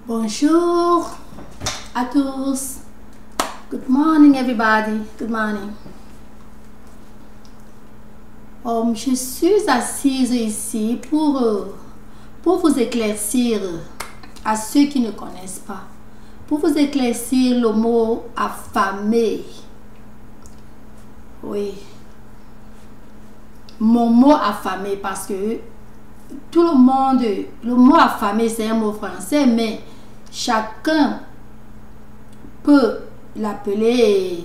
Bonjour à tous. Good morning everybody. Good morning. Je suis assise ici pour vous éclaircir à ceux qui ne connaissent pas. Pour vous éclaircir le mot affamé. Oui. Mon mot affamé parce que tout le monde, le mot affamé c'est un mot français, mais chacun peut l'appeler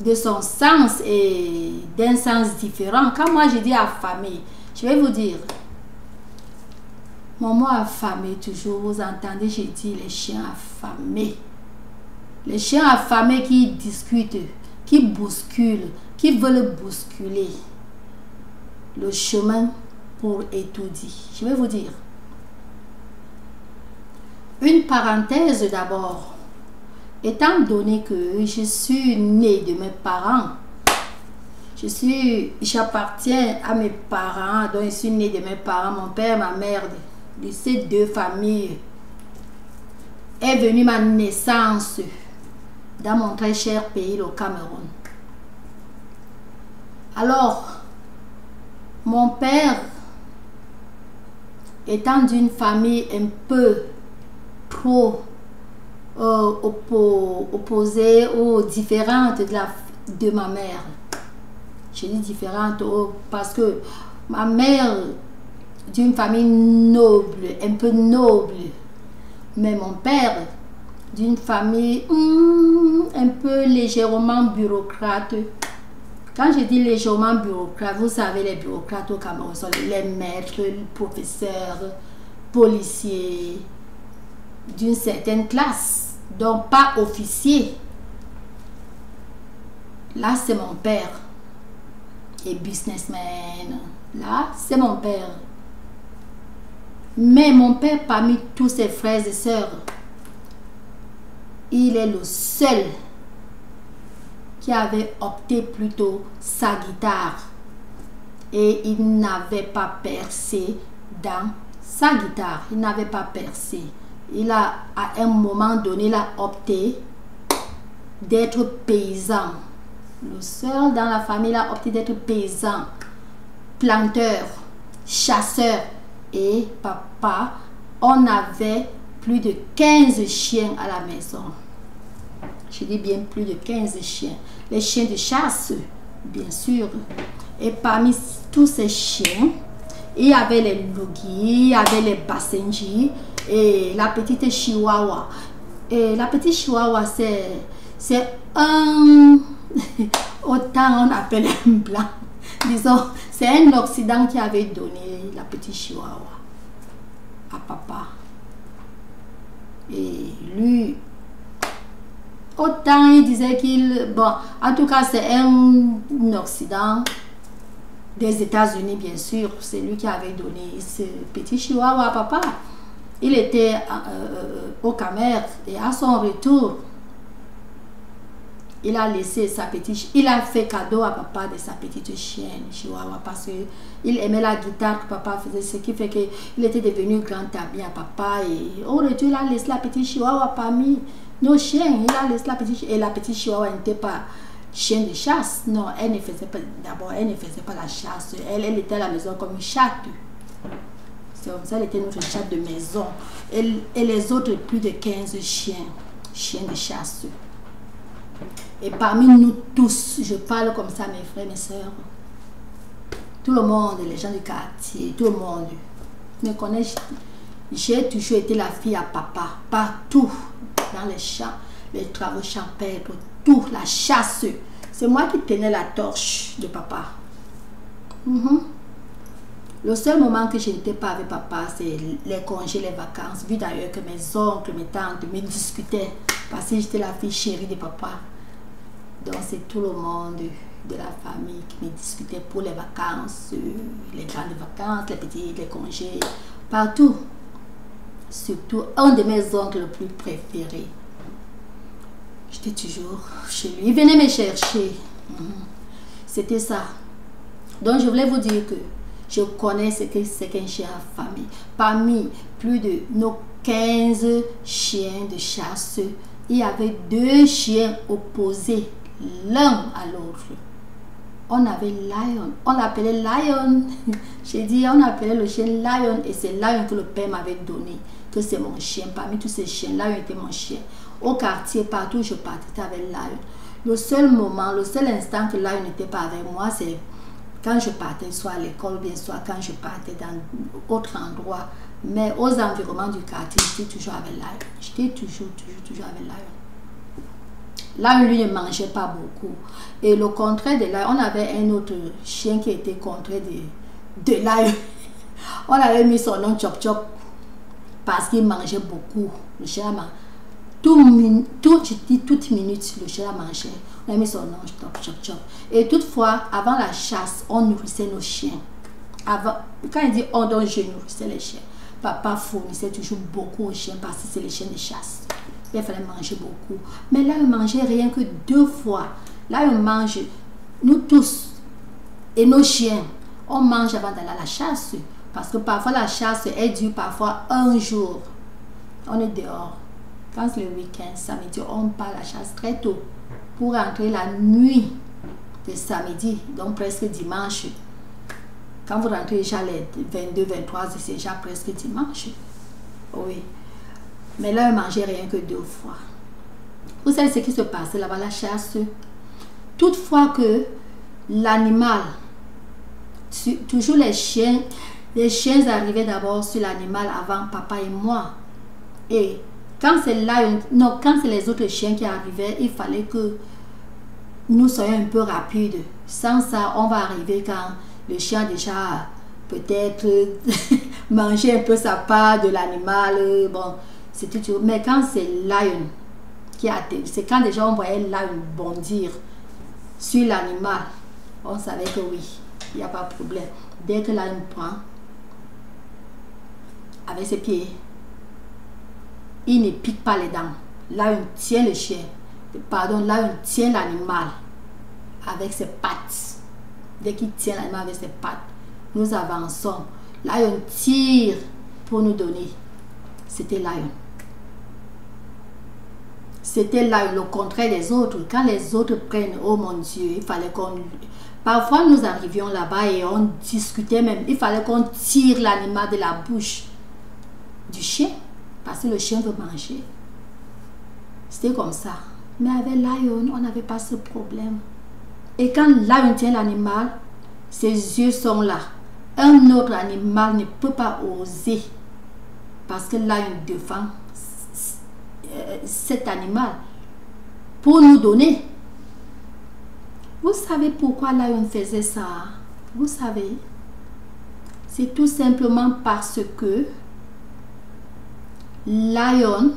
de son sens et d'un sens différent. Quand moi je dis affamé, je vais vous dire, mon mot affamé, toujours vous entendez, je dis les chiens affamés. Les chiens affamés qui discutent, qui bousculent, qui veulent bousculer le chemin pour étudier. Je vais vous dire. Une parenthèse d'abord. Étant donné que je suis née de mes parents, j'appartiens à mes parents, donc je suis née de mes parents, mon père, ma mère, de ces deux familles, est venue ma naissance dans mon très cher pays, le Cameroun. Alors, mon père, étant d'une famille un peu trop opposée ou différente de ma mère. Je dis différente parce que ma mère d'une famille noble, un peu noble, mais mon père d'une famille un peu légèrement bureaucrate. Quand je dis légèrement bureaucrate, vous savez les bureaucrates au Cameroun sont les maîtres, les professeurs, policiers d'une certaine classe. Donc pas officier. Là c'est mon père. Et businessman. Là c'est mon père. Mais mon père parmi tous ses frères et sœurs, il est le seul qui avait opté plutôt sa guitare. Et il n'avait pas percé dans sa guitare. Il n'avait pas percé. Il a, à un moment donné, il a opté d'être paysan. Le seul dans la famille a opté d'être paysan, planteur, chasseur. Et papa, on avait plus de 15 chiens à la maison. Je dis bien plus de 15 chiens. Les chiens de chasse, bien sûr. Et parmi tous ces chiens, il y avait les Lugis, il y avait les Basenji et la petite Chihuahua. Et la petite Chihuahua, c'est un... Autant on appelle un blanc. Disons, c'est un Occident qui avait donné la petite Chihuahua à papa. Et lui, autant il disait qu'il... Bon, en tout cas, c'est un Occident des États-Unis, bien sûr. C'est lui qui avait donné ce petit Chihuahua à papa. Il était au Cameroun et à son retour, il a laissé sa petite... Il a fait cadeau à papa de sa petite chienne Chihuahua parce qu'il aimait la guitare que papa faisait, ce qui fait qu'il était devenu grand ami à papa. Et au retour, il a laissé la petite Chihuahua parmi nos chiens. Il a laissé la petite... Et la petite Chihuahua n'était pas chien de chasse. Non, elle ne faisait pas... D'abord, elle ne faisait pas la chasse. Elle était à la maison comme une chatte. C'est comme ça, elle était notre chatte de maison. Et les autres, plus de 15 chiens de chasse. Et parmi nous tous, je parle comme ça, mes frères, mes soeurs, tout le monde, les gens du quartier, tout le monde me connaît. J'ai toujours été la fille à papa, partout, dans les champs, les travaux champêtres, tout, la chasse. C'est moi qui tenais la torche de papa. Le seul moment que je n'étais pas avec papa, c'est les congés, les vacances. Vu d'ailleurs que mes oncles, mes tantes me discutaient parce que j'étais la fille chérie de papa. Donc c'est tout le monde de la famille qui me discutait pour les vacances, les grandes vacances, les petits, les congés, partout. Surtout un de mes oncles le plus préféré. J'étais toujours chez lui. Il venait me chercher. C'était ça. Donc je voulais vous dire que je connais ce que c'est qu'un chien affamé. Parmi plus de nos 15 chiens de chasse, il y avait 2 chiens opposés l'un à l'autre. On avait Lion, on l'appelait Lion. J'ai dit, on appelait le chien Lion et c'est Lion que le père m'avait donné, que c'est mon chien. Parmi tous ces chiens, Lion était mon chien. Au quartier, partout où je partais avec Lion. Le seul moment, le seul instant que Lion n'était pas avec moi, c'est quand je partais soit à l'école, bien soit quand je partais dans autre endroit. Mais aux environnements du quartier, j'étais toujours avec Lion. J'étais toujours avec Lion. Lion, lui, ne mangeait pas beaucoup. Et le contraire de Lion, on avait un autre chien qui était contraire de Lion. On avait mis son nom Chop Chop parce qu'il mangeait beaucoup. Le chien mangeait. Toute minute, le chien mangeait. On a mis son nom Chop Chop. Et toutefois, avant la chasse, on nourrissait nos chiens. Avant, quand il dit on, donc je nourrissais les chiens. Papa fournissait toujours beaucoup aux chiens parce que c'est les chiens de chasse. Il fallait manger beaucoup. Mais là, on mangeait rien que 2 fois. Là, on mange, nous tous, et nos chiens, on mange avant d'aller à la chasse. Parce que parfois, la chasse, elle dure parfois 1 jour. On est dehors. Quand c'est le week-end, samedi, on part à la chasse très tôt. Pour rentrer la nuit de samedi, donc presque dimanche. Quand vous rentrez déjà les 22, 23, c'est déjà presque dimanche. Oui. Mais là, on mangeait rien que 2 fois. Vous savez ce qui se passait là-bas, la chasse. Toutefois que l'animal, toujours les chiens arrivaient d'abord sur l'animal avant papa et moi. Et quand c'est les autres chiens qui arrivaient, il fallait que nous soyons un peu rapides. Sans ça, on va arriver quand le chien a déjà peut-être mangé un peu sa part de l'animal. Bon, c'était tout. Mais quand c'est Lion qui a atterri, c'est quand déjà on voyait Lion bondir sur l'animal, on savait que oui, il n'y a pas de problème. Dès que Lion prend avec ses pieds, il ne pique pas les dents. Lion tient le chien, Lion tient l'animal avec ses pattes. Dès qu'il tient l'animal avec ses pattes, nous avançons. Lion tire pour nous donner. C'était Lion. C'était Lion, le contraire des autres. Quand les autres prennent, oh mon Dieu, il fallait qu'on... Parfois, nous arrivions là-bas et on discutait même. Il fallait qu'on tire l'animal de la bouche du chien. Parce que le chien veut manger. C'était comme ça. Mais avec Lion, on n'avait pas ce problème. Et quand Lion tient l'animal, ses yeux sont là. Un autre animal ne peut pas oser. Parce que Lion défend cet animal pour nous donner. Vous savez pourquoi Lion faisait ça? Vous savez, c'est tout simplement parce que Lion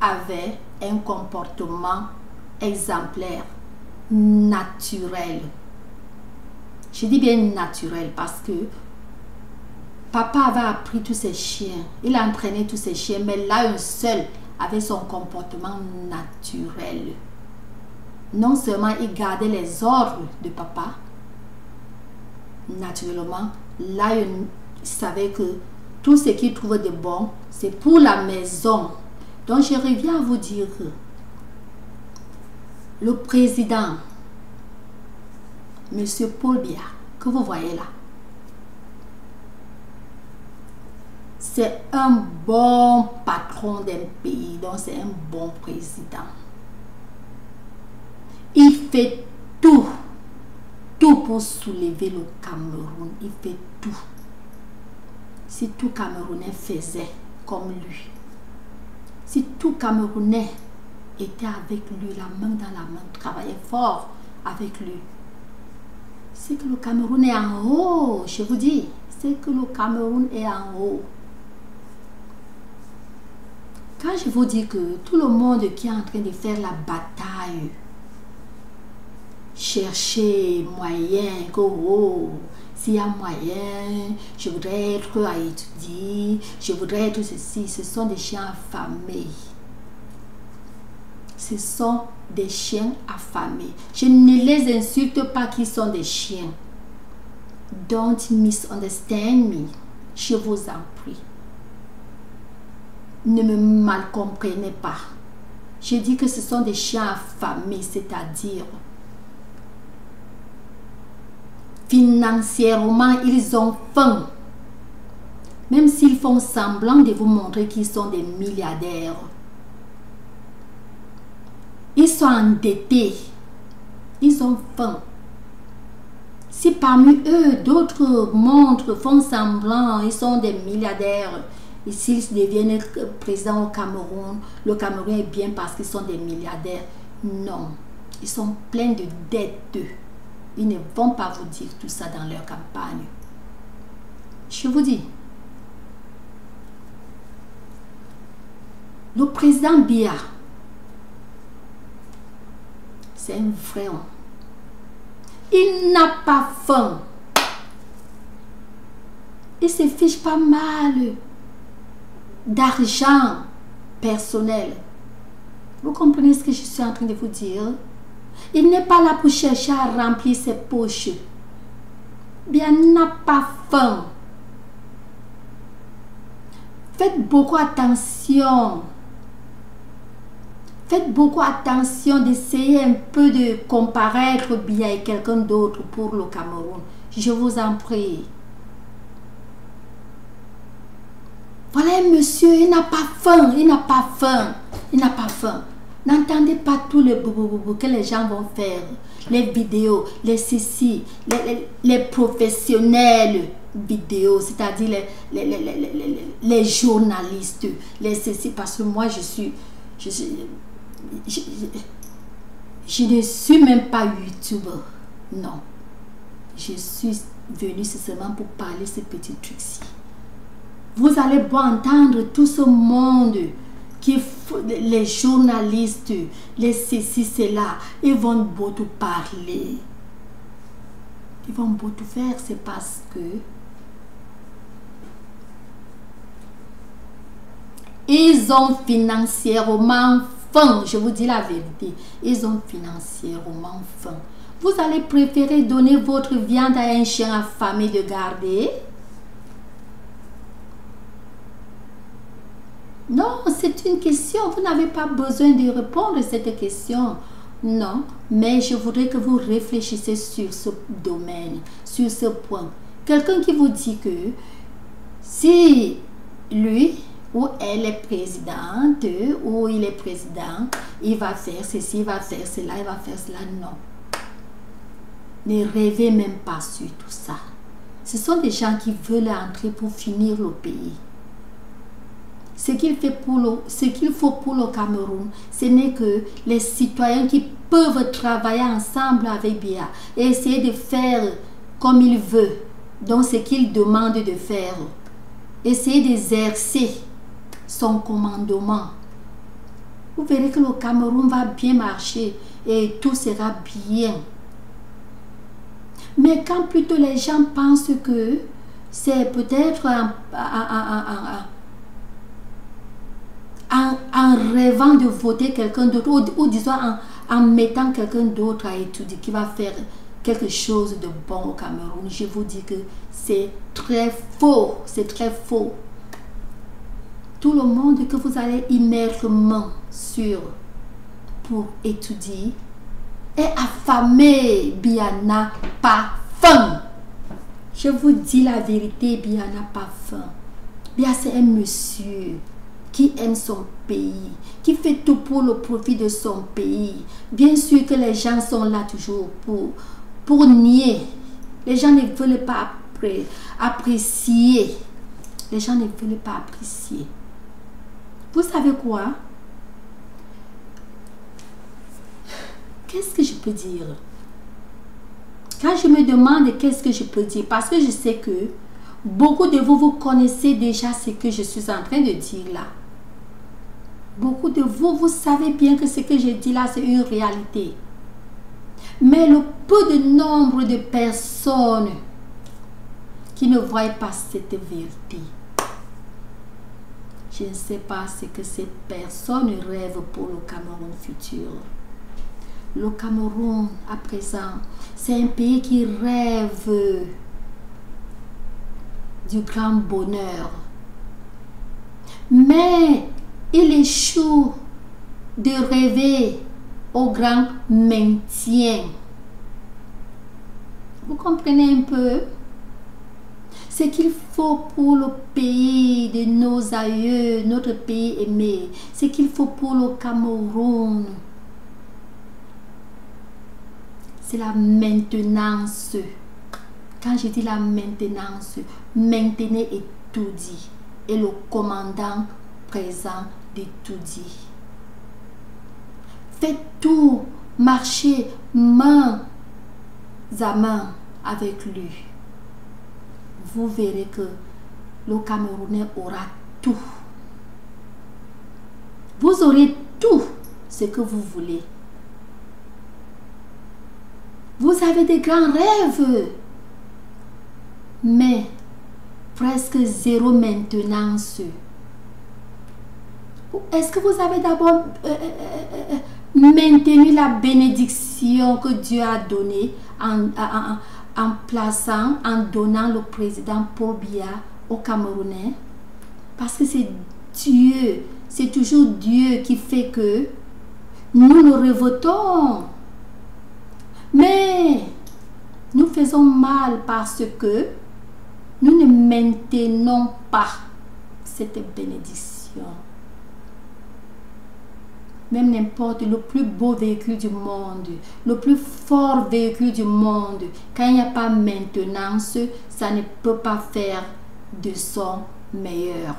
avait un comportement exemplaire, naturel. Je dis bien naturel parce que papa avait appris tous ses chiens. Il a entraîné tous ses chiens, mais Lion seul avait son comportement naturel. Non seulement il gardait les ordres de papa, naturellement, Lion savait que tout ce qu'il trouvait de bon, c'est pour la maison. Donc je reviens à vous dire que le président, Monsieur Paul Biya, que vous voyez là, c'est un bon patron d'un pays, donc c'est un bon président. Il fait tout pour soulever le Cameroun. Il fait tout. Si tout Camerounais faisait comme lui, si tout Camerounais était avec lui, la main dans la main, travaillait fort avec lui, c'est que le Cameroun est en haut, je vous dis, c'est que le Cameroun est en haut. Quand je vous dis que tout le monde qui est en train de faire la bataille, chercher moyen, que oh, s'il y a moyen, je voudrais être à étudier, je voudrais être ceci, ce sont des chiens affamés. Ce sont des chiens affamés. Je ne les insulte pas qu'ils sont des chiens. Don't misunderstand me. Je vous en prie. ne me mal comprenez pas. Je dis que ce sont des chiens affamés, c'est-à-dire financièrement, ils ont faim. Même s'ils font semblant de vous montrer qu'ils sont des milliardaires. Ils sont endettés. Ils ont faim. Si parmi eux, d'autres montrent, font semblant, ils sont des milliardaires, et s'ils deviennent présidents au Cameroun, le Cameroun est bien parce qu'ils sont des milliardaires. Non, ils sont pleins de dettes. Ils ne vont pas vous dire tout ça dans leur campagne. Je vous dis, le président Biya, c'est un vrai homme. Il n'a pas faim. Il se fiche pas mal d'argent personnel. Vous comprenez ce que je suis en train de vous dire? Il n'est pas là pour chercher à remplir ses poches. Bien, il n'a pas faim. Faites beaucoup attention. Faites beaucoup attention d'essayer un peu de comparaître bien avec quelqu'un d'autre pour le Cameroun. Je vous en prie. Voilà un monsieur, il n'a pas faim, il n'a pas faim, il n'a pas faim. N'entendez pas tout le boubou que les gens vont faire. Les vidéos, les ceci, les professionnels vidéos, c'est-à-dire les journalistes, les ceci, parce que moi je ne suis même pas YouTuber. Non. Je suis venue seulement pour parler ce petit truc-ci. Vous allez pas entendre tout ce monde, les journalistes, les ceci, cela, ils vont beaucoup parler. Ils vont beaucoup faire, c'est parce que ils ont financièrement faim. Je vous dis la vérité. Ils ont financièrement faim. Vous allez préférer donner votre viande à un chien affamé de garder? Non, c'est une question. Vous n'avez pas besoin de répondre à cette question. Non, mais je voudrais que vous réfléchissiez sur ce domaine, sur ce point. Quelqu'un qui vous dit que si lui ou elle est présidente ou il est président, il va faire ceci, il va faire cela, il va faire cela. Non. Ne rêvez même pas sur tout ça. Ce sont des gens qui veulent entrer pour finir le pays. Ce qu'il faut pour le Cameroun, ce n'est que les citoyens qui peuvent travailler ensemble avec Biya et essayer de faire comme il veut, donc ce qu'il demande de faire. Essayer d'exercer son commandement. Vous verrez que le Cameroun va bien marcher et tout sera bien. Mais quand plutôt les gens pensent que c'est peut-être en rêvant de voter quelqu'un d'autre ou disons en mettant quelqu'un d'autre à étudier qui va faire quelque chose de bon au Cameroun, je vous dis que c'est très faux, c'est très faux. Tout le monde que vous allez y mettre main sur pour étudier est affamé. Biya n'a pas faim. Je vous dis la vérité, Biya n'a pas faim. Biya c'est un monsieur qui aime son pays, qui fait tout pour le profit de son pays. Bien sûr que les gens sont là toujours pour nier. Les gens ne veulent pas apprécier. Les gens ne veulent pas apprécier. Vous savez quoi? Qu'est-ce que je peux dire? Quand je me demande qu'est-ce que je peux dire, parce que je sais que beaucoup de vous, vous connaissez déjà ce que je suis en train de dire là. Beaucoup de vous, vous savez bien que ce que je dis là, c'est une réalité. Mais le peu de nombre de personnes qui ne voient pas cette vérité, je ne sais pas ce que ces personnes rêvent pour le Cameroun futur. Le Cameroun, à présent, c'est un pays qui rêve du grand bonheur. Mais il échoue de rêver au grand maintien. Vous comprenez un peu? Ce qu'il faut pour le pays de nos aïeux, notre pays aimé, ce qu'il faut pour le Cameroun, c'est la maintenance. Quand je dis la maintenance, maintenez et tout dit. Et le commandant présent de tout dit. Faites tout, marchez main à main avec lui. Vous verrez que le Camerounais aura tout. Vous aurez tout ce que vous voulez. Vous avez des grands rêves, mais presque zéro maintenance. Est-ce que vous avez d'abord maintenu la bénédiction que Dieu a donnée en plaçant, en donnant le président Paul Biya au Camerounais? Parce que c'est Dieu, c'est toujours Dieu qui fait que nous nous révoltons. Mais nous faisons mal parce que nous ne maintenons pas cette bénédiction. Même n'importe le plus beau véhicule du monde, le plus fort véhicule du monde, quand il n'y a pas maintenance, ça ne peut pas faire de son meilleur.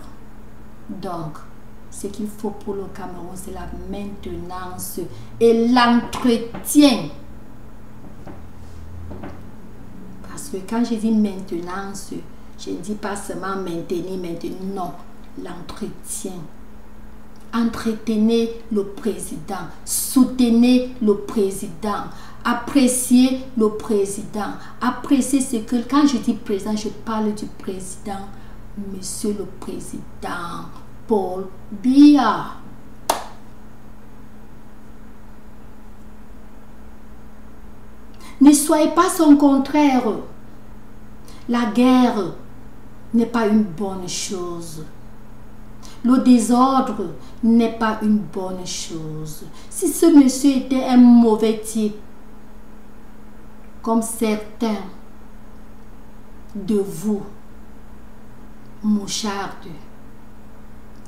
Donc, ce qu'il faut pour le Cameroun, c'est la maintenance et l'entretien. Parce que quand je dis maintenance, je ne dis pas seulement maintenir, non, l'entretien. Entretenez le président, soutenez le président, appréciez le président, appréciez ce que, quand je dis président, je parle du président, monsieur le président Paul Biya. Ne soyez pas son contraire. La guerre n'est pas une bonne chose. Le désordre n'est pas une bonne chose. Si ce monsieur était un mauvais type, comme certains de vous, mouchards,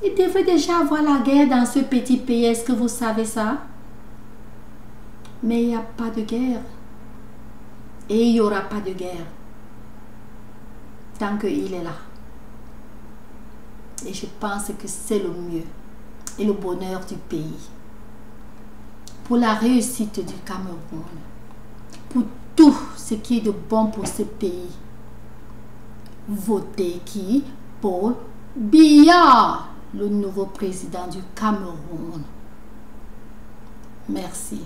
il devrait déjà avoir la guerre dans ce petit pays. Est-ce que vous savez ça? Mais il n'y a pas de guerre. Et il n'y aura pas de guerre tant qu'il est là. Et je pense que c'est le mieux et le bonheur du pays. Pour la réussite du Cameroun. Pour tout ce qui est de bon pour ce pays. Votez qui? Paul Biya, le nouveau président du Cameroun. Merci.